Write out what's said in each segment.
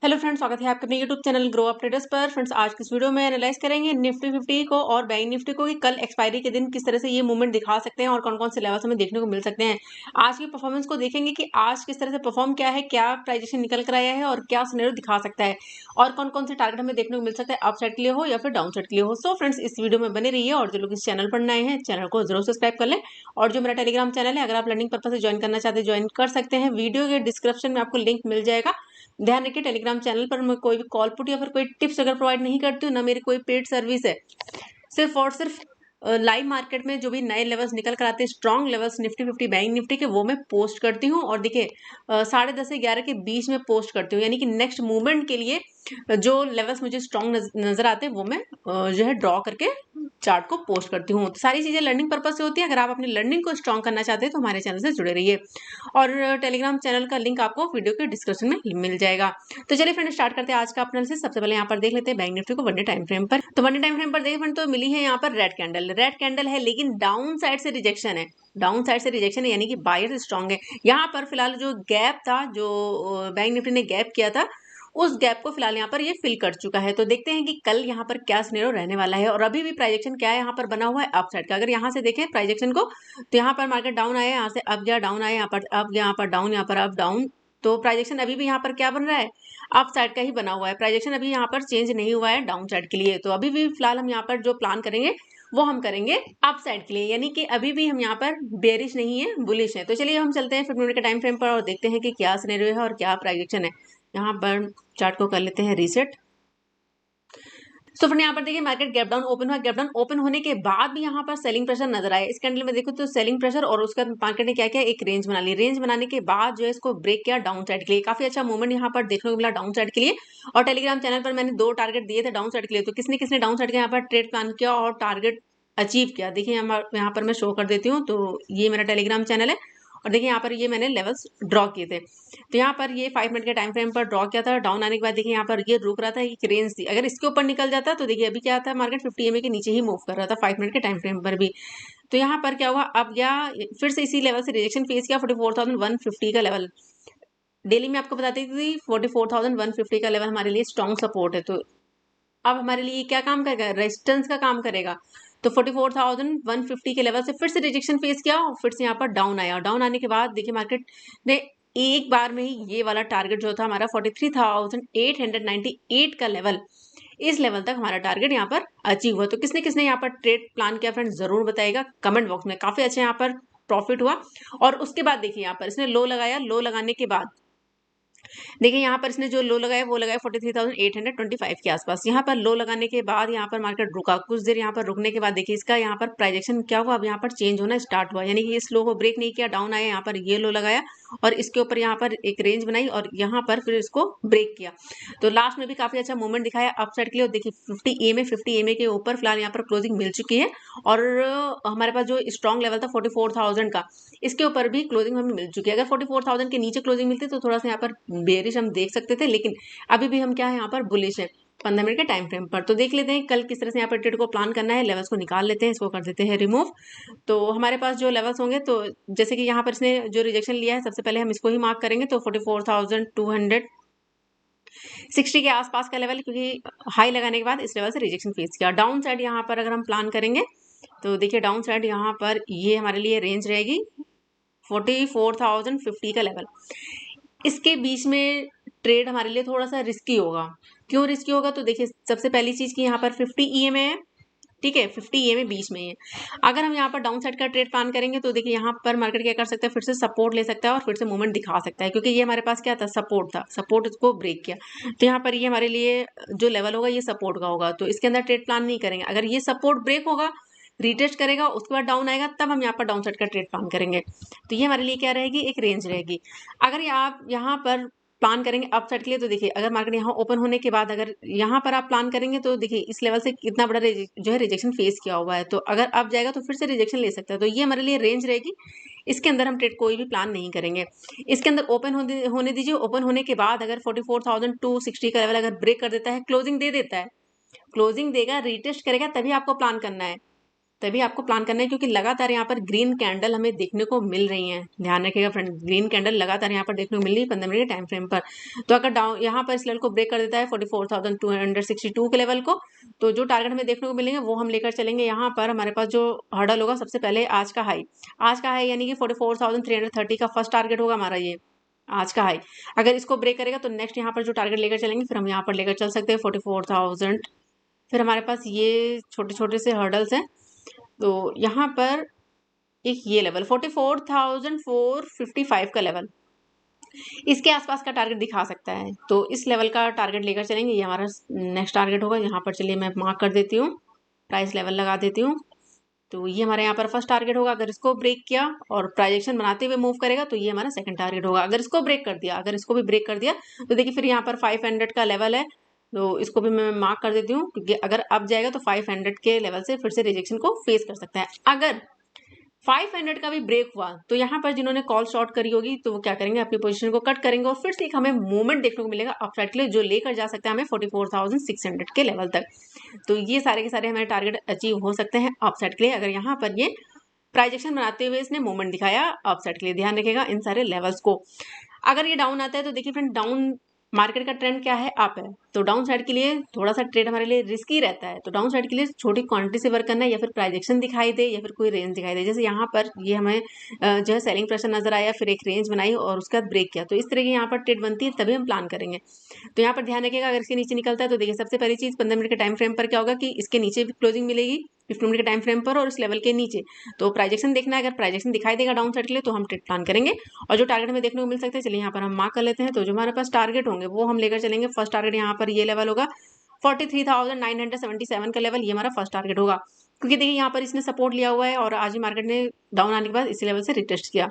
Hello friends, स्वागत है आपके अपने YouTube channel grow up traders पर। फ्रेंड्स, आज की इस वीडियो में एनालाइज करेंगे निफ्टी 50 को और बैंक निफ्टी को कि कल एक्सपायरी के दिन किस तरह से ये मूवमेंट दिखा सकते हैं और कौन कौन से लेवल्स हमें देखने को मिल सकते हैं। आज की परफॉर्मेंस को देखेंगे कि आज किस तरह से परफॉर्म किया है, क्या प्राइजेशन निकल कर आया है और क्या सिनेरियो दिखा सकता है और कौन कौन से टारगेट हमें देखने को मिल सकता है, अप साइड के लिए हो या फिर डाउन साइड के लिए हो। सो फ्रेंड्स, इस वीडियो में बने रहिए और जो लोग इस चैनल पर नए हैं चैनल को जरूर सब्सक्राइब कर लें। और जो मेरा टेलीग्राम चैनल है, अगर आप लर्निंग पर्पज से ज्वाइन करना चाहते हैं ज्वाइन कर सकते हैं। वीडियो के डिस्क्रिप्शन में आपको लिंक मिल जाएगा। ध्यान रखिए, टेलीग्राम चैनल पर मैं कोई भी कॉल पुट या फिर कोई टिप्स अगर प्रोवाइड नहीं करती हूँ, ना मेरी कोई पेड सर्विस है। सिर्फ और सिर्फ लाइव मार्केट में जो भी नए लेवल्स निकल कर आते हैं, strong levels Nifty 50 bank Nifty के, वो मैं पोस्ट करती हूँ। और देखिए 10:30 से 11 के बीच में पोस्ट करती हूँ, यानी कि नेक्स्ट मूवमेंट के लिए जो लेवल्स मुझे स्ट्रॉन्ग नजर आते हैं वो मैं जो है ड्रॉ करके चार्ट को पोस्ट करती हूँ। तो सारी चीजें लर्निंग पर्पज से होती है। अगर आप अपनी लर्निंग को स्ट्रॉन्ग करना चाहते हैं तो हमारे चैनल से जुड़े रहिए और टेलीग्राम चैनल का लिंक आपको वीडियो के डिस्क्रिप्शन में मिल जाएगा। तो चलिए फ्रेंड, स्टार्ट करते हैं आज का अपना एनालिसिस। सबसे पहले यहाँ पर देख लेते हैं बैंक निफ्टी को वनडे टाइम फ्रेम पर। तो वनडे टाइम फ्रेम पर देखिए फ्रेंड, तो मिली है यहाँ पर रेड कैंडल है, लेकिन डाउन साइड से रिजेक्शन है। डाउन साइड से रिजेक्शन है, यानी कि बायर स्ट्रॉन्ग है। यहाँ पर फिलहाल जो गैप था, जो बैंक निफ्टी ने गैप किया था, उस गैप को फिलहाल यहाँ पर ये फिल कर चुका है। तो देखते हैं कि कल यहाँ पर क्या सिनेरियो रहने वाला है। और अभी भी प्राइजेक्शन क्या है यहाँ पर बना हुआ है, अप साइड का। अगर यहाँ से देखें प्राइजेक्शन को, तो यहाँ पर मार्केट डाउन आया, यहाँ से अप गया, डाउन आया, यहाँ पर अप गया, यहाँ पर डाउन, यहाँ पर अप डाउन। तो प्राइजेक्शन अभी भी यहाँ पर क्या बन रहा है, अप साइड का ही बना हुआ है। प्राइजेक्शन अभी यहाँ पर चेंज नहीं हुआ है डाउन साइड के लिए। तो अभी भी फिलहाल हम यहाँ पर जो प्लान करेंगे वो हम करेंगे अप साइड के लिए, यानी कि अभी भी हम यहाँ पर बेरिश नहीं है, बुलिश है। तो चलिए हम चलते हैं 5 मिनट के टाइम फ्रेम पर और देखते हैं कि क्या सिनेरियो है और क्या प्राइजेक्शन है। यहाँ पर चार्ट को कर लेते हैं रीसेट। तो फ्रेंड, यहाँ पर देखिए मार्केट गैप डाउन ओपन हुआ। गैप डाउन ओपन होने के बाद भी यहाँ पर सेलिंग प्रेशर नजर आया। इस कैंडल में देखो तो सेलिंग प्रेशर, और उसका मार्केट ने क्या किया, एक रेंज बना ली। रेंज बनाने के बाद जो है इसको ब्रेक किया डाउन साइड के लिए। काफी अच्छा मूवमेंट यहाँ पर देखने को मिला डाउन साइड के लिए। और टेलीग्राम चैनल पर मैंने 2 टारगेट दिए थे डाउन साइड के लिए। तो किसने किसने डाउन साइड के यहाँ पर ट्रेड प्लान किया और टारगेट अचीव किया, देखिए यहाँ पर मैं शो कर देती हूँ। तो ये मेरा टेलीग्राम चैनल है और देखिए यहाँ पर ये मैंने लेवल्स ड्रॉ किए थे। तो यहाँ पर ये 5 मिनट के टाइम फ्रेम पर ड्रॉ किया था। डाउन आने के बाद देखिए यहाँ पर ये रुक रहा था, एक रेंज थी। अगर इसके ऊपर निकल जाता तो देखिए अभी क्या था, मार्केट 50 EMA के नीचे ही मूव कर रहा था 5 मिनट के टाइम फ्रेम पर भी। तो यहाँ पर क्या हुआ, अब गया फिर से इसी लेवल से रिजेक्शन फेस किया, 44,150 का लेवल। डेली में आपको बताती थी 44,150 का लेवल हमारे लिए स्ट्रॉन्ग सपोर्ट है। तो अब हमारे लिए क्या काम करेगा, रेजिस्टेंस का काम करेगा। तो 44,150 के लेवल से फिर से रिजेक्शन फेस किया और फिर से यहाँ पर डाउन आया। डाउन आने के बाद देखिए मार्केट ने एक बार में ही ये वाला टारगेट जो था हमारा 43,898 का लेवल, इस लेवल तक हमारा टारगेट यहाँ पर अचीव हुआ। तो किसने किसने यहाँ पर ट्रेड प्लान किया फ्रेंड्स, जरूर बताइएगा कमेंट बॉक्स में। काफी अच्छा यहाँ पर प्रॉफिट हुआ। और उसके बाद देखिए यहाँ पर इसने लो लगाया। लो लगाने के बाद देखिए यहाँ पर इसने जो लो लगाया वो लगाया 43,825 के आसपास। यहाँ पर लो लगाने के बाद यहाँ पर मार्केट रुका कुछ देर। यहाँ पर रुकने के बाद देखिए इसका यहाँ पर प्राइजेक्शन क्या हुआ, अब यहाँ पर चेंज होना स्टार्ट हुआ, यानी कि इस लो को ब्रेक नहीं किया, डाउन आया, यहाँ पर ये लो लगाया और इसके ऊपर यहाँ पर एक रेंज बनाई और यहाँ पर फिर इसको ब्रेक किया। तो लास्ट में भी काफी अच्छा मूवमेंट दिखाया अप साइड के लिए। देखिए 50 EMA के ऊपर फिलहाल यहाँ पर क्लोजिंग मिल चुकी है और हमारे पास जो स्ट्रॉन्ग लेवल था 44,000 का, इसके ऊपर भी क्लोजिंग हमें मिल चुकी है। अगर 44,000 के नीचे क्लोजिंग मिलती तो थोड़ा सा यहाँ पर बेरिश हम देख सकते थे, लेकिन अभी भी हम क्या है यहाँ पर बुलिश है 15 मिनट के टाइम फ्रेम पर। तो देख लेते हैं कल किस तरह से यहाँ पर ट्रेड को प्लान करना है। लेवल्स को निकाल लेते हैं, इसको कर देते हैं रिमूव। तो हमारे पास जो लेवल्स होंगे, तो जैसे कि यहाँ पर इसने जो रिजेक्शन लिया है, सबसे पहले हम इसको ही मार्क करेंगे। तो 44,260 के आसपास का लेवल, क्योंकि हाई लगाने के बाद इस लेवल से रिजेक्शन फेस किया। डाउन साइड यहाँ पर अगर हम प्लान करेंगे तो देखिए डाउन साइड यहाँ पर ये हमारे लिए रेंज रहेगी 44,050 का लेवल। इसके बीच में ट्रेड हमारे लिए थोड़ा सा रिस्की होगा। क्यों रिस्की होगा, तो देखिए सबसे पहली चीज कि यहाँ पर 50 EMA है, ठीक है, 50 EMA बीच में ही है। अगर हम यहाँ पर डाउन साइड का ट्रेड प्लान करेंगे तो देखिए यहाँ पर मार्केट क्या कर सकता है, फिर से सपोर्ट ले सकता है और फिर से मूवमेंट दिखा सकता है, क्योंकि ये हमारे पास क्या था, सपोर्ट था। सपोर्ट इसको ब्रेक किया तो यहाँ पर ये हमारे लिए जो लेवल होगा ये सपोर्ट का होगा। तो इसके अंदर ट्रेड प्लान नहीं करेंगे। अगर ये सपोर्ट ब्रेक होगा, रिटेस्ट करेगा, उसके बाद डाउन आएगा, तब हम यहाँ पर डाउन साइड का ट्रेड प्लान करेंगे। तो ये हमारे लिए क्या रहेगी, एक रेंज रहेगी। अगर ये आप यहाँ पर प्लान करेंगे अप साइड के लिए, तो देखिए अगर मार्केट यहाँ ओपन होने के बाद अगर यहाँ पर आप प्लान करेंगे तो देखिए इस लेवल से कितना बड़ा जो है रिजेक्शन फेस किया हुआ है। तो अगर अप जाएगा तो फिर से रिजेक्शन ले सकता है। तो ये हमारे लिए रेंज रहेगी, इसके अंदर हम ट्रेड कोई भी प्लान नहीं करेंगे। इसके अंदर ओपन होने दीजिए। ओपन होने के बाद अगर 44,260 का लेवल अगर ब्रेक कर देता है, क्लोजिंग दे देता है, क्लोजिंग देगा, रिटेस्ट करेगा, तभी आपको प्लान करना है। तभी आपको प्लान करना है, क्योंकि लगातार यहाँ पर ग्रीन कैंडल हमें देखने को मिल रही हैं। ध्यान रखिएगा फ्रेंड, ग्रीन कैंडल लगातार यहाँ पर देखने को मिल रही है 15 मिनट के टाइम फ्रेम पर। तो अगर डाउन यहाँ पर इस लेवल को ब्रेक कर देता है 44,262 के लेवल को, तो जो टारगेट हमें देखने को मिलेंगे वो हम लेकर चलेंगे। यहाँ पर हमारे पास जो हर्डल होगा सबसे पहले आज का हाई यानी कि 44,330 का फर्स्ट टारगेट होगा हमारा, ये आज का हाई। अगर इसको ब्रेक करेगा तो नेक्स्ट यहाँ पर जो टारगेट लेकर चलेंगे फिर हम यहाँ पर लेकर चल सकते हैं 44,000। फिर हमारे पास ये छोटे छोटे से हर्डल्स हैं, तो यहाँ पर एक ये लेवल 44,455 का लेवल इसके आसपास का टारगेट दिखा सकता है, तो इस लेवल का टारगेट लेकर चलेंगे। ये हमारा नेक्स्ट टारगेट होगा। यहाँ पर चलिए मैं मार्क कर देती हूँ, प्राइस लेवल लगा देती हूँ। तो ये हमारे यहाँ पर फर्स्ट टारगेट होगा। अगर इसको ब्रेक किया और प्राइजेक्शन बनाते हुए मूव करेगा तो ये हमारा सेकंड टारगेट होगा। अगर इसको ब्रेक कर दिया, अगर इसको भी ब्रेक कर दिया तो देखिए फिर यहाँ पर 500 का लेवल है, तो इसको भी मैं मार्क कर देती हूँ, क्योंकि अगर अब जाएगा तो 500 के लेवल से फिर से रिजेक्शन को फेस कर सकता है। अगर 500 का भी ब्रेक हुआ तो यहाँ पर जिन्होंने कॉल शॉर्ट करी होगी तो वो क्या करेंगे, अपनी पोजीशन को कट करेंगे और फिर से एक हमें मूवमेंट देखने को मिलेगा अपसाइड के लिए, जो लेकर जा सकता है हमें 44,600 के लेवल तक। तो ये सारे के सारे हमारे टारगेट अचीव हो सकते हैं अपसाइड के लिए, अगर यहाँ पर ये प्राइजेक्शन बनाते हुए इसने मूवमेंट दिखाया अपसाइड के लिए। ध्यान रखेगा इन सारे लेवल्स को। अगर ये डाउन आता है तो देखिए फ्रेंड, डाउन मार्केट का ट्रेंड क्या है, अप है, तो डाउन साइड के लिए थोड़ा सा ट्रेड हमारे लिए रिस्की रहता है। तो डाउन साइड के लिए छोटी क्वांटिटी से वर्क करना है, या फिर प्राइजेक्शन दिखाई दे या फिर कोई रेंज दिखाई दे। जैसे यहाँ पर ये हमें जो है सेलिंग प्रेशर नजर आया, फिर एक रेंज बनाई और उसके बाद ब्रेक किया, तो इस तरह की यहाँ पर ट्रेड बनती है, तभी हम प्लान करेंगे। तो यहाँ पर ध्यान रखिएगा, अगर इसके नीचे निकलता है तो देखिए सबसे पहली चीज 15 मिनट के टाइम फ्रेम पर क्या होगा कि इसके नीचे भी क्लोजिंग मिलेगी 15 मिनट के टाइम फ्रेम पर और इस लेवल के नीचे। तो प्राइजेक्शन देखना है, अगर प्राइजेक्शन दिखाई देगा डाउन साइड के लिए तो हम ट्रेड प्लान करेंगे। और जो टारगेट हमें देखने को मिल सकते हैं, चलिए यहाँ पर हम मार्क कर लेते हैं। तो जो हमारे पास टारगेट होंगे वो हम लेकर चलेंगे। फर्स्ट टारगेट यहाँ पर ये लेवल होगा 43,977 का लेवल, ये हमारा फर्स्ट टारगेट होगा। क्योंकि देखिए यहाँ पर इसने सपोर्ट लिया हुआ है और आज ही मार्केट ने डाउन आने के बाद इसी लेवल से रिटेस्ट किया,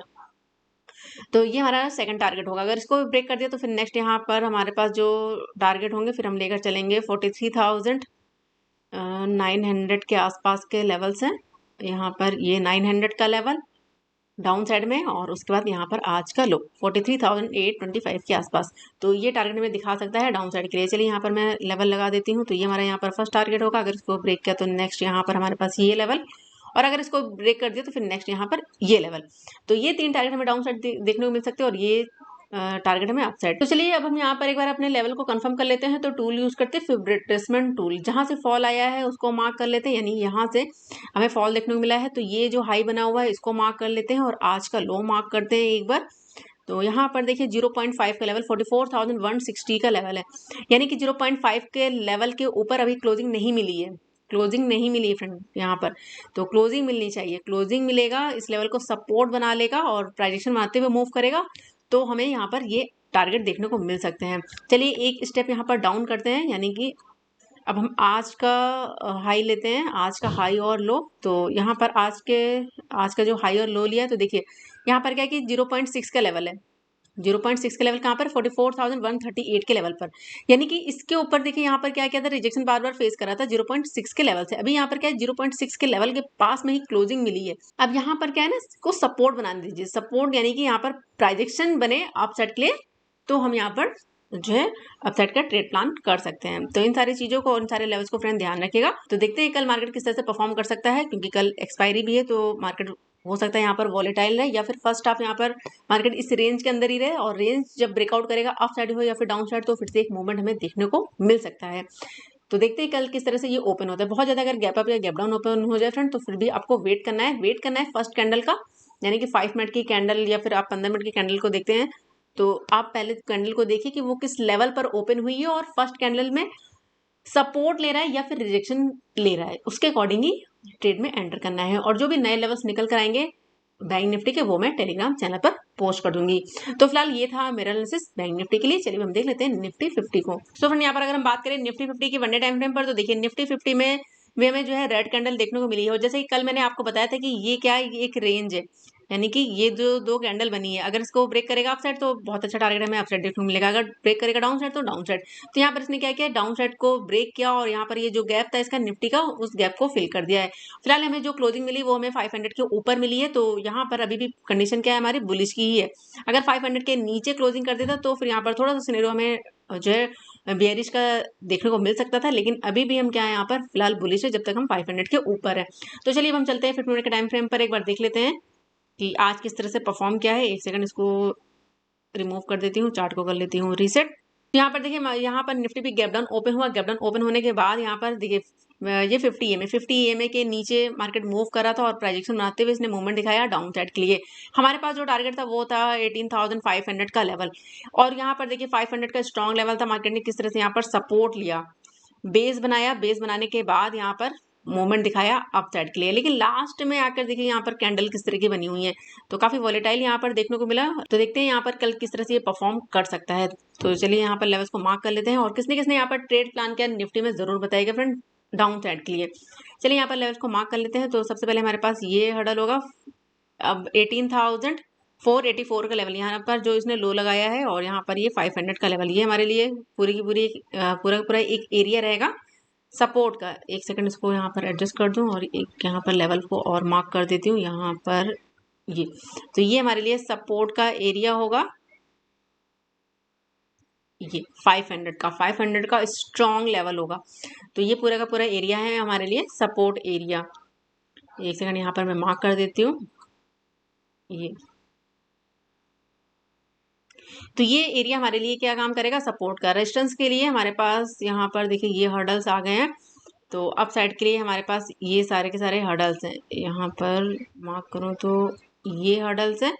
तो ये हमारा सेकंड टारगेट होगा। अगर इसको ब्रेक कर दिया तो फिर नेक्स्ट यहाँ पर हमारे पास जो टारगेट होंगे फिर हम लेकर चलेंगे 43,900 के आसपास के लेवल्स हैं। यहाँ पर ये 900 का लेवल डाउन साइड में, और उसके बाद यहाँ पर आज का लो 43,825 के आसपास, तो ये टारगेट में दिखा सकता है डाउन साइड के लिए। चलिए यहाँ पर मैं लेवल लगा देती हूँ। तो ये हमारा यहाँ पर फर्स्ट टारगेट होगा। अगर इसको ब्रेक किया तो नेक्स्ट यहाँ पर हमारे पास ये लेवल, और अगर इसको ब्रेक कर दिया तो फिर नेक्स्ट यहाँ पर ये लेवल। तो ये तीन टारगेट हमें डाउन साइड देखने को मिल सकते हैं और ये टारगेट हमें अपसाइड। तो चलिए अब हम यहाँ पर एक बार अपने लेवल को कंफर्म कर लेते हैं। तो टूल यूज करते हैं फिब रिट्रेसमेंट टूल, जहां से फॉल आया है उसको मार्क कर लेते हैं, यानी यहाँ से हमें फॉल देखने को मिला है तो ये जो हाई बना हुआ है इसको मार्क कर लेते हैं और आज का लो मार्क करते हैं एक बार। तो यहाँ पर देखिए 0.5 का लेवल 44,160 का लेवल है, यानी कि 0.5 के लेवल के ऊपर अभी क्लोजिंग नहीं मिली है, क्लोजिंग नहीं मिली है फ्रेंड यहाँ पर। तो क्लोजिंग मिलनी चाहिए, क्लोजिंग मिलेगा, इस लेवल को सपोर्ट बना लेगा और प्राइजेक्शन बनाते हुए मूव करेगा तो हमें यहाँ पर ये टारगेट देखने को मिल सकते हैं। चलिए एक स्टेप यहाँ पर डाउन करते हैं, यानी कि अब हम आज का हाई लेते हैं, आज का हाई और लो। तो यहाँ पर आज का जो हाई और लो लिया है तो देखिए यहाँ पर क्या है कि 0.6 का लेवल है, 0.6 के लेवल कहाँ पर 44,138 के लेवल पर, यानी कि इसके ऊपर देखिए यहाँ पर क्या था, रिजेक्शन बार बार फेस कर रहा था 0.6 के लेवल से। अभी यहाँ पर क्या है 0.6 के लेवल के पास में ही क्लोजिंग मिली है। अब यहाँ पर क्या है ना, इसको सपोर्ट बना दीजिए, सपोर्ट यानी कि यहाँ पर प्राइजेक्शन बने अपसाइड के लिए, तो हम यहाँ पर जो है अपसाइड का ट्रेड प्लान कर सकते हैं। तो इन सारी चीजों को और इन सारे लेवल्स को फ्रेंड ध्यान रखिएगा। तो देखते हैं कल मार्केट किस तरह से परफॉर्म कर सकता है, क्योंकि कल एक्सपायरी भी है तो मार्केट हो सकता है यहाँ पर वॉलेटाइल रहे, या फिर फर्स्ट हाफ यहाँ पर मार्केट इस रेंज के अंदर ही रहे और रेंज जब ब्रेकआउट करेगा अप साइड हो या फिर डाउन साइड तो फिर से एक मूवमेंट हमें देखने को मिल सकता है। तो देखते हैं कल किस तरह से ये ओपन होता है। बहुत ज्यादा अगर गैप अप या गैप डाउन ओपन हो जाए फ्रेंड तो फिर भी आपको वेट करना है फर्स्ट कैंडल का, यानी कि 5 मिनट की कैंडल या फिर आप 15 मिनट की कैंडल को देखते हैं। तो आप पहले कैंडल को देखिए कि वो किस लेवल पर ओपन हुई है और फर्स्ट कैंडल में सपोर्ट ले रहा है या फिर रिजेक्शन ले रहा है, उसके अकॉर्डिंग ही ट्रेड में एंटर करना है। और जो भी नए लेवल्स निकल कर आएंगे बैंक निफ्टी के वो मैं टेलीग्राम चैनल पर पोस्ट कर दूंगी। तो फिलहाल ये था मेरा एनालिसिस बैंक निफ्टी के लिए। चलिए हम देख लेते हैं निफ्टी 50 को। तो फ्रेंड यहाँ पर अगर हम बात करें निफ्टी 50 की 1 डे टाइम फ्रेम पर, तो देखिए निफ्टी 50 में भी हमें जो है रेड कैंडल देखने को मिली है। और जैसे कि कल मैंने आपको बताया था कि ये क्या है, एक रेंज है, यानी कि ये जो दो कैंडल बनी है अगर इसको ब्रेक करेगा अप साइड तो बहुत अच्छा टारगेट हमें अप साइड देखने को मिलेगा, अगर ब्रेक करेगा डाउन साइड तो डाउन साइड। तो यहाँ पर इसने क्या किया, डाउन साइड को ब्रेक किया और यहाँ पर ये जो गैप था इसका निफ्टी का, उस गैप को फिल कर दिया है। फिलहाल हमें जो क्लोजिंग मिली वो हमें 500 के ऊपर मिली है, तो यहाँ पर अभी भी कंडीशन क्या है हमारी बुलिश की ही है। अगर 500 के नीचे क्लोजिंग कर देता तो फिर यहाँ पर थोड़ा सा सिनेरियो हमें जो है बेयरिश का देखने को मिल सकता था, लेकिन अभी भी हम क्या है यहाँ पर फिलहाल बुलिश है जब तक हम 500 के ऊपर है। तो चलिए अब हम चलते हैं 50 मिनट के टाइम फ्रेम पर, एक बार देख लेते हैं कि आज किस तरह से परफॉर्म किया है। एक सेकंड इसको रिमूव कर देती हूँ, चार्ट को कर लेती हूँ रीसेट। यहाँ पर देखिए यहाँ पर निफ्टी भी गैप डाउन ओपन हुआ। गैप डाउन ओपन होने के बाद यहाँ पर देखिए ये 50 EMA के नीचे मार्केट मूव करा था और प्राइजेक्शन बनाते हुए इसने मूवमेंट दिखाया डाउन साइड के लिए। हमारे पास जो टारगेट था वो था 18,500 का लेवल, और यहाँ पर देखिए 500 का स्ट्रॉन्ग लेवल था। मार्केट ने किस तरह से यहाँ पर सपोर्ट लिया, बेस बनाया, बेस बनाने के बाद यहाँ पर मूवमेंट दिखाया अप साइड के लिए, लेकिन लास्ट में आकर देखिए यहाँ पर कैंडल किस तरह की बनी हुई है, तो काफी वॉलेटाइल यहाँ पर देखने को मिला। तो देखते हैं यहाँ पर कल किस तरह से ये परफॉर्म कर सकता है। तो चलिए यहाँ पर लेवल्स को मार्क कर लेते हैं, और किसने किसने यहाँ पर ट्रेड प्लान किया निफ्टी में जरूर बताइएगा फ्रेंड डाउन साइड के लिए। चलिए यहाँ पर लेवल्स को मार्क कर लेते हैं। तो सबसे पहले हमारे पास ये हर्डल होगा अब 18,484 का लेवल यहाँ पर जो इसने लो लगाया है, और यहाँ पर ये 500 का लेवल, ये हमारे लिए पूरी की पूरी पूरा पूरा एक एरिया रहेगा सपोर्ट का। एक सेकंड इसको यहाँ पर एडजस्ट कर दूं और एक यहाँ पर लेवल को और मार्क कर देती हूँ यहाँ पर ये। तो ये हमारे लिए सपोर्ट का एरिया होगा, ये 500 का स्ट्रॉन्ग लेवल होगा। तो ये पूरा का पूरा एरिया है हमारे लिए सपोर्ट एरिया। एक सेकंड यहाँ पर मैं मार्क कर देती हूँ ये। तो ये एरिया हमारे लिए क्या काम करेगा, सपोर्ट का। रेजिस्टेंस के लिए हमारे पास यहाँ पर देखिए ये हर्डल्स आ गए हैं, तो अप साइड के लिए हमारे पास ये सारे के सारे हर्डल्स हैं। यहाँ पर मार्क करूँ तो ये हर्डल्स है,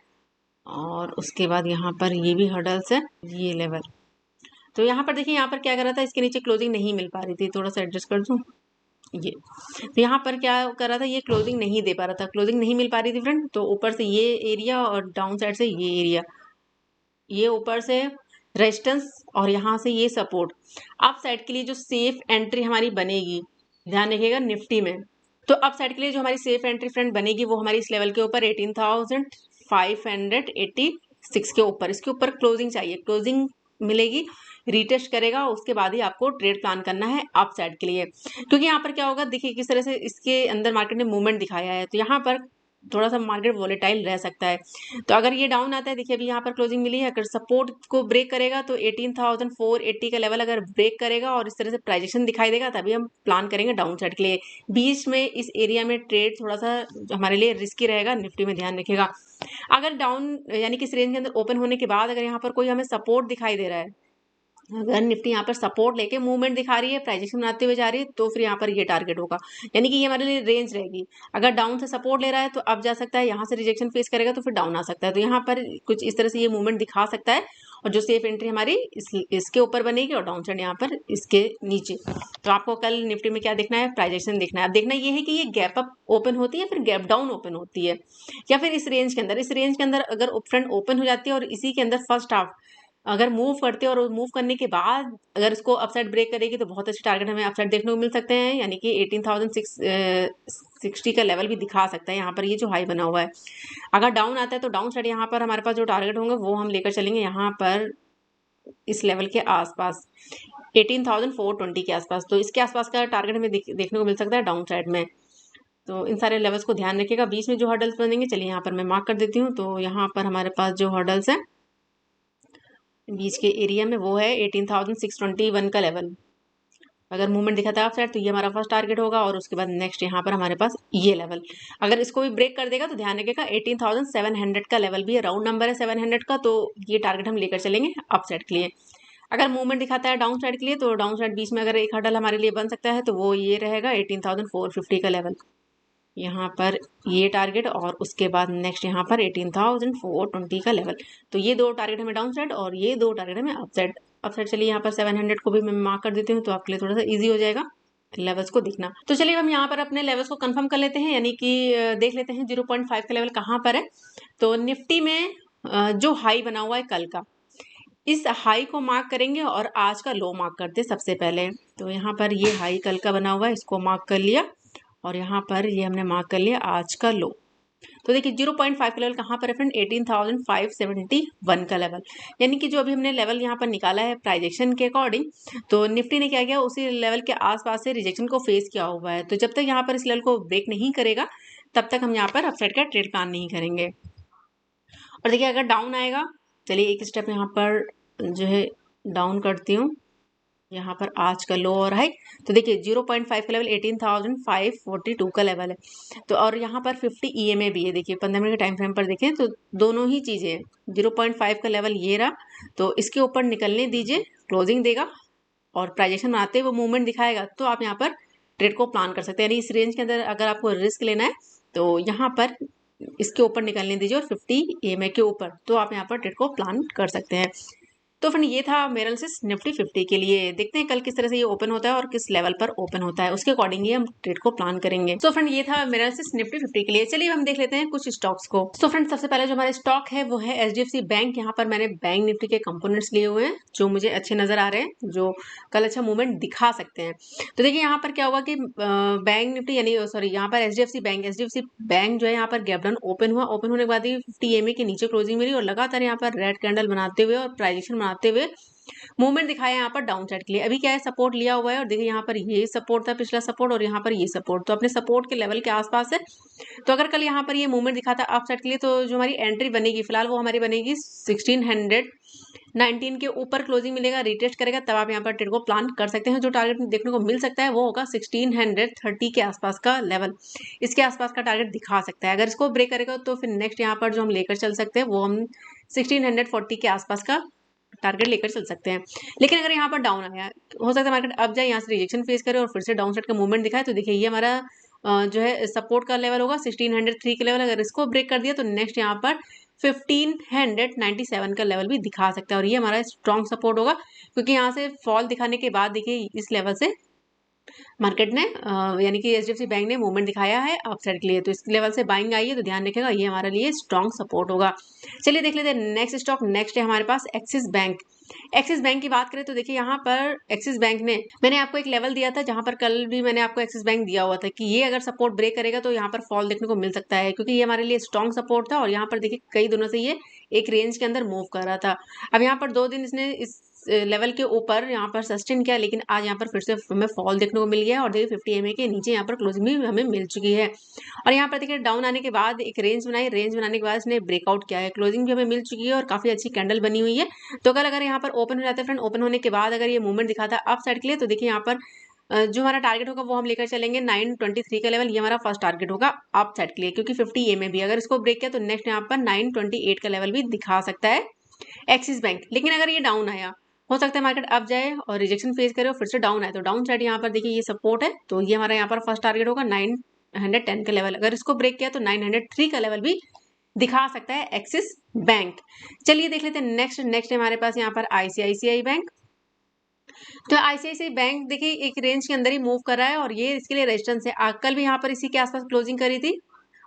और उसके बाद यहाँ पर ये भी हर्डल्स है, ये लेवल। तो यहाँ पर देखिए यहाँ पर क्या कर रहा था, इसके नीचे क्लोजिंग नहीं मिल पा रही थी, थोड़ा सा एडजस्ट कर दूँ ये। तो यहाँ पर क्या कर रहा था, ये क्लोजिंग नहीं दे पा रहा था, क्लोजिंग नहीं मिल पा रही थी फ्रेंड। तो ऊपर से ये एरिया और डाउन साइड से ये एरिया, ये ऊपर से रेजिस्टेंस और यहाँ से ये सपोर्ट। अप साइड के लिए जो सेफ एंट्री हमारी बनेगी, ध्यान रखिएगा निफ्टी में, तो अप साइड के लिए जो हमारी सेफ एंट्री फ्रेंड बनेगी वो हमारी इस लेवल के ऊपर 18,586 के ऊपर, इसके ऊपर क्लोजिंग चाहिए। क्लोजिंग मिलेगी, रीटेस्ट करेगा, उसके बाद ही आपको ट्रेड प्लान करना है अप साइड के लिए। क्योंकि यहाँ पर क्या होगा, देखिए किस तरह से इसके अंदर मार्केट ने मूवमेंट दिखाया है, तो यहाँ पर थोड़ा सा मार्केट वोलेटाइल रह सकता है। तो अगर ये डाउन आता है, देखिए अभी यहाँ पर क्लोजिंग मिली है, अगर सपोर्ट को ब्रेक करेगा तो 18,480 का लेवल अगर ब्रेक करेगा और इस तरह से प्राइजेक्शन दिखाई देगा, तभी हम प्लान करेंगे डाउन साइड के लिए। बीच में इस एरिया में ट्रेड थोड़ा सा हमारे लिए रिस्की रहेगा, निफ्टी में ध्यान रखिएगा। अगर डाउन यानी कि इस रेंज के अंदर ओपन होने के बाद अगर यहाँ पर कोई हमें सपोर्ट दिखाई दे रहा है, अगर निफ्टी यहाँ पर सपोर्ट लेके मूवमेंट दिखा रही है, प्राइजेक्शन बनाते हुए जा रही है, तो फिर यहाँ पर ये टारगेट होगा, यानी कि ये हमारे लिए रेंज रहेगी। अगर डाउन से सपोर्ट ले रहा है तो अब जा सकता है, यहाँ से रिजेक्शन फेस करेगा तो फिर डाउन आ सकता है। तो यहाँ पर कुछ इस तरह से ये मूवमेंट दिखा सकता है, और जो सेफ एंट्री हमारी इसके ऊपर बनेगी और डाउन साइड यहाँ पर इसके नीचे। तो आपको कल निफ्टी में क्या देखना है, प्राइजेक्शन देखना है। अब देखना ये है कि ये गैप अप ओपन होती है फिर गैप डाउन ओपन होती है, या फिर इस रेंज के अंदर। इस रेंज के अंदर अगर फ्रंट ओपन हो जाती है और इसी के अंदर फर्स्ट हाफ अगर मूव करते हैं, और मूव करने के बाद अगर इसको अपसाइड ब्रेक करेगी तो बहुत अच्छे टारगेट हमें अपसाइड देखने को मिल सकते हैं, यानी कि 18,660 का लेवल भी दिखा सकता है यहाँ पर, ये जो हाई बना हुआ है। अगर डाउन आता है तो डाउन साइड यहाँ पर हमारे पास जो टारगेट होंगे वो हम लेकर चलेंगे यहाँ पर इस लेवल के आसपास, 18,420 के आसपास। तो इसके आसपास का टारगेट हमें देखने को मिल सकता है डाउन साइड में। तो इन सारे लेवल्स को ध्यान रखिएगा। बीच में जो हर्डल्स बनेंगे, चलिए यहाँ पर मैं मार्क कर देती हूँ। तो यहाँ पर हमारे पास जो हर्डल्स है बीच के एरिया में वो है 18,621 का लेवल। अगर मूवमेंट दिखाता है अप साइड तो ये हमारा फर्स्ट टारगेट होगा, और उसके बाद नेक्स्ट यहाँ पर हमारे पास ये लेवल। अगर इसको भी ब्रेक कर देगा तो ध्यान रखिएगा 18,700 का लेवल भी है, राउंड नंबर है 700 का, तो ये टारगेट हम लेकर चलेंगे अप साइड के लिए। अगर मूवमेंट दिखाता है डाउन साइड के लिए, तो डाउन साइड बीच में अगर एक हर्डल हमारे लिए बन सकता है तो वो ये रहेगा 18,450 का लेवल, यहाँ पर ये टारगेट, और उसके बाद नेक्स्ट यहाँ पर 18,420 का लेवल। तो ये दो टारगेट हमें डाउन साइड और ये दो टारगेट हमें अप साइड। चलिए यहाँ पर 700 को भी मैं मार्क कर देती हूँ, तो आपके लिए थोड़ा सा इजी हो जाएगा लेवल्स को दिखना। तो चलिए हम यहाँ पर अपने लेवल्स को कंफर्म कर लेते हैं, यानी कि देख लेते हैं 0.5 का लेवल कहाँ पर है। तो निफ्टी में जो हाई बना हुआ है कल का, इस हाई को मार्क करेंगे और आज का लो मार्क करते सबसे पहले। तो यहाँ पर ये हाई कल का बना हुआ है, इसको मार्क कर लिया, और यहाँ पर ये हमने मार्क कर लिया आज का लो। तो देखिए 0.5 का लेवल कहाँ पर है फ्रेंड, 18,571 का लेवल, यानी कि जो अभी हमने लेवल यहाँ पर निकाला है प्राइजेक्शन के अकॉर्डिंग, तो निफ्टी ने क्या किया, उसी लेवल के आसपास से रिजेक्शन को फेस किया हुआ है। तो जब तक यहाँ पर इस लेवल को ब्रेक नहीं करेगा तब तक हम यहाँ पर अपसाइड का ट्रेड प्लान नहीं करेंगे। और देखिए अगर डाउन आएगा, चलिए एक स्टेप यहाँ पर जो है डाउन करती हूँ, यहाँ पर आज का लो और हाई, तो देखिए 0.5 का लेवल 18,542 का लेवल है। तो और यहाँ पर 50 EMA भी है, देखिए 15 मिनट के टाइम फ्रेम पर देखें तो दोनों ही चीज़ें हैं। 0.5 का लेवल ये रहा, तो इसके ऊपर निकलने दीजिए, क्लोजिंग देगा और प्राइजेशन बनाते हुए मूवमेंट दिखाएगा, तो आप यहाँ पर ट्रेड को प्लान कर सकते हैं। यानी इस रेंज के अंदर अगर आपको रिस्क लेना है तो यहाँ पर इसके ऊपर निकलने दीजिए और 50 EMA के ऊपर, तो आप यहाँ पर ट्रेड को प्लान कर सकते हैं। तो फ्रेंड ये था मेरा एनालिसिस निफ्टी 50 के लिए। देखते हैं कल किस तरह से ये ओपन होता है और किस लेवल पर ओपन होता है, उसके अकॉर्डिंग ही हम ट्रेड को प्लान करेंगे। तो फ्रेंड ये था मेरा एनालिसिस निफ्टी 50 के लिए। चलिए हम देख लेते हैं कुछ स्टॉक्स को। तो फ्रेंड सबसे पहले जो हमारे स्टॉक है वो है HDFC बैंक। यहाँ पर मैंने बैंक निफ्टी के कंपोनेंट्स लिए हुए हैं जो मुझे अच्छे नजर आ रहे हैं, जो कल अच्छा मूवमेंट दिखा सकते हैं। तो देखिए यहाँ पर क्या हुआ कि बैंक निफ्टी यानी सॉरी यहाँ पर HDFC बैंक जो है यहाँ पर गैप डाउन ओपन हुआ। ओपन होने के बाद 50 EMA के नीचे क्लोजिंग मिली और लगातार यहाँ पर रेड कैंडल बनाते हुए और प्राइजेशन बनाते हुए मूवमेंट दिखाया यहाँ पर डाउन साइड के लिए। अभी क्या है, सपोर्ट लिया हुआ है और देखिए यहाँ पर ये सपोर्ट था पिछला सपोर्ट और यहाँ पर ये सपोर्ट, तो अपने सपोर्ट के लेवल के आसपास है। तो अगर कल यहाँ पर ये मूवमेंट दिखाता अप साइड के लिए तो जो हमारी एंट्री बनेगी फिलहाल वो हमारी बनेगी 1619 के ऊपर क्लोजिंग मिलेगा, रिटेस्ट करेगा, तब आप यहाँ पर ट्रेड को प्लान कर सकते हैं। जो टारगेट देखने को मिल सकता है वो होगा 1630 के आसपास का लेवल, इसके आसपास का टारगेट दिखा सकता है। अगर इसको ब्रेक करेगा तो फिर नेक्स्ट यहाँ पर जो हम लेकर चल सकते हैं वो हम 1640 के आसपास का टारगेट लेकर चल सकते हैं। लेकिन अगर यहाँ पर डाउन आया, हो सकता है मार्केट अब जाए, यहाँ से रिजेक्शन फेस करे और फिर से डाउन साइड का मूवमेंट दिखाए, तो देखिए ये हमारा जो है सपोर्ट का लेवल होगा 1603 के लेवल। अगर इसको ब्रेक कर दिया तो नेक्स्ट यहाँ पर 1597 का लेवल भी दिखा सकता है और ये हमारा स्ट्रॉन्ग सपोर्ट होगा, क्योंकि यहाँ से फॉल दिखाने के बाद देखिए इस लेवल से मार्केट ने यानी कि HDFC बैंक ने मूवमेंट दिखाया है अपसाइड के लिए, तो इस लेवल से बाइंग आई है, तो ध्यान रखेगा ये हमारे लिए स्ट्रॉन्ग सपोर्ट होगा। चलिए देख लेते हैं नेक्स्ट स्टॉक। नेक्स्ट है हमारे पास एक्सिस बैंक। एक्सिस बैंक की बात करें तो देखिए यहाँ पर एक्सिस बैंक ने, मैंने आपको एक लेवल दिया था जहां पर कल भी मैंने आपको एक्सिस बैंक दिया हुआ था कि ये अगर सपोर्ट ब्रेक करेगा तो यहाँ पर फॉल देखने को मिल सकता है, क्योंकि ये हमारे लिए स्ट्रॉन्ग सपोर्ट था और यहाँ पर देखिए कई दिनों से ये एक रेंज के अंदर मूव कर रहा था। अब यहाँ पर 2 दिन इसने इस लेवल के ऊपर यहाँ पर सस्टेन किया, लेकिन आज यहाँ पर फिर से हमें फॉल देखने को मिल गया और देखिए 50 EMA के नीचे यहाँ पर क्लोजिंग भी हमें मिल चुकी है। और यहाँ पर देखिए डाउन आने के बाद एक रेंज बनाई, रेंज बनाने के बाद इसने ब्रेकआउट किया है, क्लोजिंग भी हमें मिल चुकी है और काफी अच्छी कैंडल बनी हुई है। तो कल अगर यहाँ पर ओपन हो जाता है फ्रेंड, ओपन होने के बाद अगर ये मूवमेंट दिखाता है अप साइड के लिए, तो देखिए यहाँ पर जो हमारा टारगेट होगा वो हम लेकर चलेंगे 923 का लेवल, ये हमारा फर्स्ट टारगेट होगा अप साइड के लिए, क्योंकि 50 EMA भी अगर इसको ब्रेक किया तो नेक्स्ट यहाँ पर 928 का लेवल भी दिखा सकता है एक्सिस बैंक। लेकिन अगर ये डाउन आया, हो सकता है मार्केट अप जाए और रिजेक्शन फेस करे और फिर से डाउन आए, तो डाउन साइड यहाँ पर देखिए ये सपोर्ट है, तो ये हमारा यहाँ पर फर्स्ट टारगेट होगा 910 का लेवल। अगर इसको ब्रेक किया तो 903 का लेवल भी दिखा सकता है एक्सिस बैंक। चलिए देख लेते हैं नेक्स्ट हमारे पास यहाँ पर ICICI बैंक। तो ICICI बैंक देखिए एक रेंज के अंदर ही मूव कर रहा है और ये इसके लिए रेजिस्टेंस है। कल भी यहाँ पर इसी के आसपास क्लोजिंग करी थी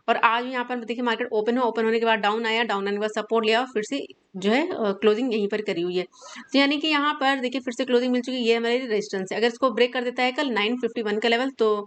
और आज भी यहाँ पर देखिए मार्केट ओपन हुआ, ओपन होने के बाद डाउन आया, डाउन आने के बाद सपोर्ट लिया और फिर से जो है क्लोजिंग यहीं पर करी हुई है। तो यानी कि यहाँ पर देखिए फिर से क्लोजिंग मिल चुकी है, ये हमारी रेजिस्टेंस है। अगर इसको ब्रेक कर देता है कल 951 का लेवल, तो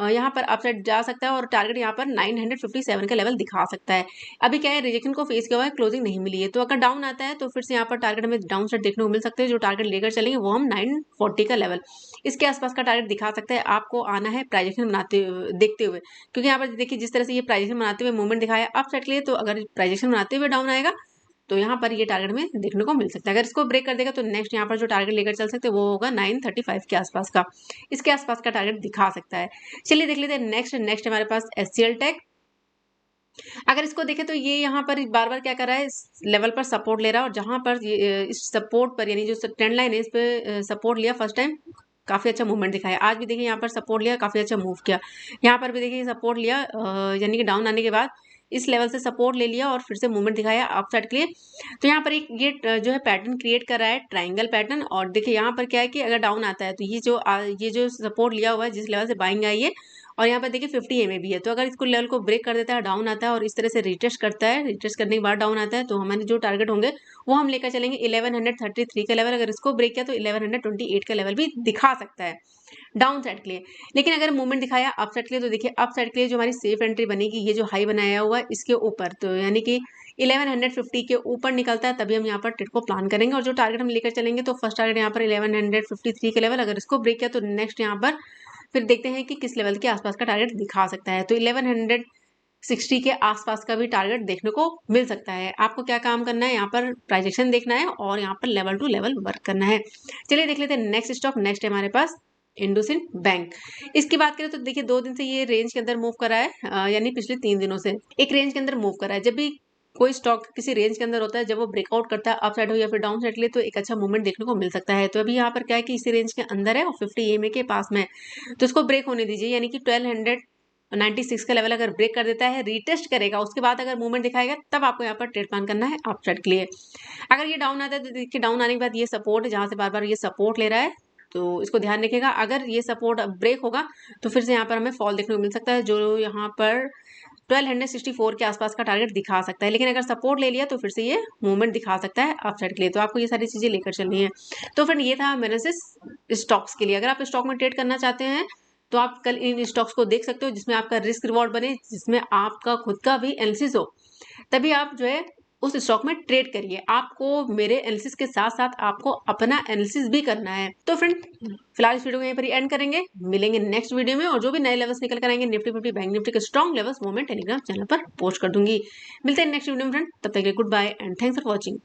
यहाँ पर अपसाइड जा सकता है और टारगेट यहाँ पर 957 का लेवल दिखा सकता है। अभी क्या है, रिजेक्शन को फेस किया हुआ है, क्लोजिंग नहीं मिली है, तो अगर डाउन आता है तो फिर से यहाँ पर टारगेट हमें डाउन साइड देखने को मिल सकते हैं। जो टारगेट लेकर चलेंगे वो हम 940 का लेवल, इसके आसपास का टारगेट दिखा सकता है। आपको आना है प्राइजेक्शन बनाते देखते हुए, क्योंकि यहाँ पर देखिए जिस तरह से ये प्राइजेक्शन बनाते हुए मूवमेंट दिखाया अप साइड के लिए, तो अगर प्राइजेक्शन बनाते हुए डाउन आएगा तो यहाँ पर ये टारगेट में देखने को मिल सकता है। अगर इसको ब्रेक कर देगा तो नेक्स्ट यहाँ पर जो टारगेट लेकर चल सकते हैं वो होगा 935 के आसपास का, इसके आसपास का टारगेट दिखा सकता है। चलिए देख लेते हैं नेक्स्ट हमारे पास HCL टेक। अगर इसको देखें तो ये यहाँ पर बार बार क्या कर रहा है, इस लेवल पर सपोर्ट ले रहा है और जहां पर इस सपोर्ट पर यानी जो ट्रेंड लाइन है इस पे सपोर्ट लिया फर्स्ट टाइम, काफी अच्छा मूवमेंट दिखाया। आज भी देखिए यहाँ पर सपोर्ट लिया, काफी अच्छा मूव किया। यहाँ पर भी देखिए सपोर्ट लिया यानी कि डाउन आने के बाद इस लेवल से सपोर्ट ले लिया और फिर से मूवमेंट दिखाया अप साइड के लिए। तो यहाँ पर एक ये जो है पैटर्न क्रिएट कर रहा है, ट्राइंगल पैटर्न। और देखिए यहाँ पर क्या है कि अगर डाउन आता है तो ये जो सपोर्ट लिया हुआ है जिस लेवल से बाइंग आई है, और यहाँ पर देखिए 50 EMA भी है, तो अगर इसको लेवल को ब्रेक कर देता है, डाउन आता है और इस तरह से रिटेस्ट करता है, रिटेस्ट करने के बाद डाउन आता है, तो हमारे जो टारगेट होंगे वो हम लेकर चलेंगे 1133 का लेवल। अगर इसको ब्रेक किया तो 1128 का लेवल भी दिखा सकता है डाउन साइड के लिए। लेकिन अगर मूवमेंट दिखाया अप साइड के लिए, तो देखिए अप साइड के लिए जो हमारी सेफ एंट्री बनेगी, ये जो हाई बनाया हुआ है इसके ऊपर, तो यानी कि 1150 के ऊपर निकलता है तभी हम यहाँ पर ट्रेड को प्लान करेंगे। और जो टारगेट हम लेकर चलेंगे तो फर्स्ट टारगेट यहाँ पर 1153 के लेवल, अगर इसको ब्रेक किया तो नेक्स्ट यहाँ पर फिर देखते हैं कि किस लेवल के आसपास का टारगेट दिखा सकता है। तो 60 के आसपास का भी टारगेट देखने को मिल सकता है। आपको क्या काम करना है, यहाँ पर प्राइजेक्शन देखना है और यहाँ पर लेवल टू लेवल वर्क करना है। चलिए देख लेते हैं नेक्स्ट स्टॉक। नेक्स्ट है हमारे पास इंडोसिंड बैंक। इसकी बात करें तो देखिए 2 दिन से ये रेंज के अंदर मूव कर रहा है, यानी पिछले 3 दिनों से एक रेंज के अंदर मूव कर रहा है। जब भी कोई स्टॉक किसी रेंज के अंदर होता है, जब वो ब्रेकआउट करता है अप साइड हो या फिर डाउन साइड के लिए, तो एक अच्छा मूवमेंट देखने को मिल सकता है। तो अभी यहाँ पर क्या है कि इसी रेंज के अंदर है और 50 EMA के पास में है, तो इसको ब्रेक होने दीजिए, यानी कि 1296 का लेवल अगर ब्रेक कर देता है, रीटेस्ट करेगा, उसके बाद अगर मूवमेंट दिखाएगा, तब आपको यहाँ पर ट्रेड प्लान करना है अप साइड के लिए। अगर ये डाउन आता है तो देखिए डाउन आने के बाद ये सपोर्ट है, जहां से बार बार ये सपोर्ट ले रहा है, तो इसको ध्यान रखिएगा। अगर ये सपोर्ट ब्रेक होगा तो फिर से यहाँ पर हमें फॉल देखने को मिल सकता है, जो यहाँ पर 1264 के आसपास का टारगेट दिखा सकता है। लेकिन अगर सपोर्ट ले लिया तो फिर से ये मूवमेंट दिखा सकता है अपसाइड के लिए। तो आपको ये सारी चीजें लेकर चलनी है। तो फ्रेंड ये था एनालिसिस स्टॉक्स के लिए। अगर आप स्टॉक में ट्रेड करना चाहते हैं तो आप कल इन स्टॉक्स को देख सकते हो, जिसमें आपका रिस्क रिवॉर्ड बने, जिसमें आपका खुद का भी एनालिसिस हो, तभी आप जो है उस स्टॉक में ट्रेड करिए। आपको मेरे एनालिसिस के साथ साथ आपको अपना एनालिसिस भी करना है। तो फ्रेंड फिलहाल इस वीडियो को यहीं पर एंड करेंगे, मिलेंगे नेक्स्ट वीडियो में, और जो भी नए लेवल्स निकल कर आएंगे निफ्टी 50 बैंक निफ्टी के स्ट्रॉन्ग लेवल्स वो मैं टेलीग्राम चैनल पर पोस्ट कर दूंगी। मिलते हैं नेक्स्ट वीडियो में फ्रेंड, तब तक के good bye and thanks for watching.